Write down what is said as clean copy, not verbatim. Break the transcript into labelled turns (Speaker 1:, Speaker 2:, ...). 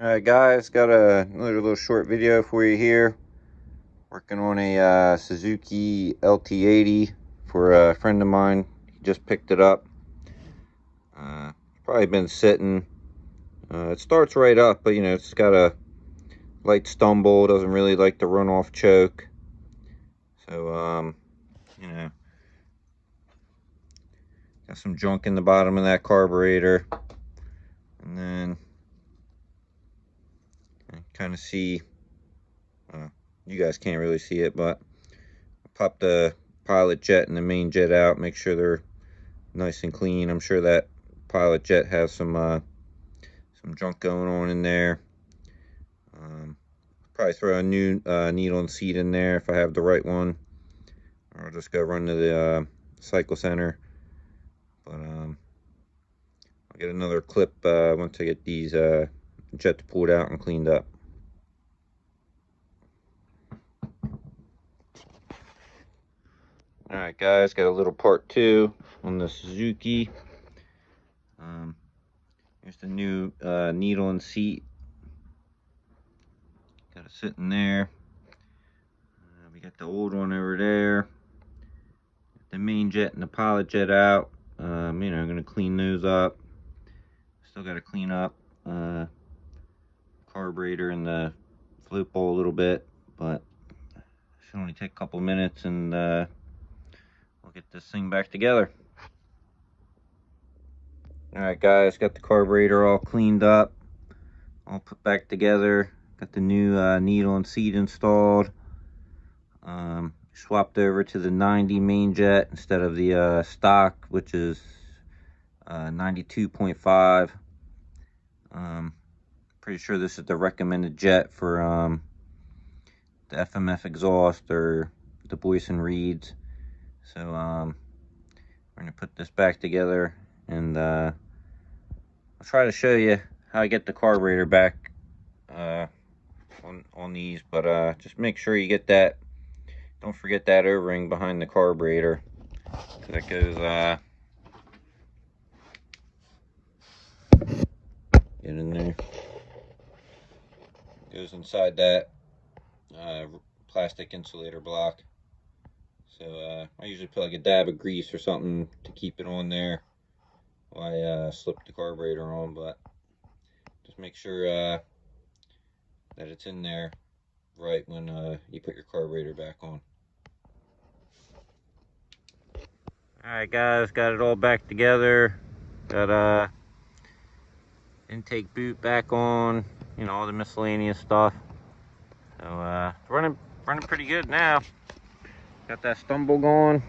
Speaker 1: Alright guys, got another little short video for you here. Working on a Suzuki lt80 for a friend of mine. He just picked it up. Probably been sitting. It starts right up, but it's got a light stumble. Doesn't really like the runoff choke. So got some junk in the bottom of that carburetor. And then kind of see, you guys can't really see it, but pop the pilot jet and the main jet out, make sure they're nice and clean. I'm sure that pilot jet has some junk going on in there. Probably throw a new needle and seat in there if I have the right one, or I'll just go run to the cycle center. But I'll get another clip once I get these jets pulled out and cleaned up. Alright guys, got a little part 2 on the Suzuki. Here's the new needle and seat. Got it sitting there. We got the old one over there. The main jet and the pilot jet out. I'm gonna clean those up. Still got to clean up carburetor and the float bowl a little bit, but it should only take a couple minutes, and we'll get this thing back together. Alright guys, got the carburetor all cleaned up, all put back together. Got the new needle and seat installed. Swapped over to the 90 main jet instead of the stock, which is 92.5. Pretty sure this is the recommended jet for the FMF exhaust or the Boyesen reeds. So we're gonna put this back together, and I'll try to show you how I get the carburetor back on these, but just make sure you get that. Don't forget that O-ring behind the carburetor, because it goes get in there. Goes inside that plastic insulator block. So I usually put like a dab of grease or something to keep it on there while I slip the carburetor on, but just make sure that it's in there right when you put your carburetor back on. Alright guys, got it all back together. Got intake boot back on, all the miscellaneous stuff. So running pretty good now. Got that stumble going.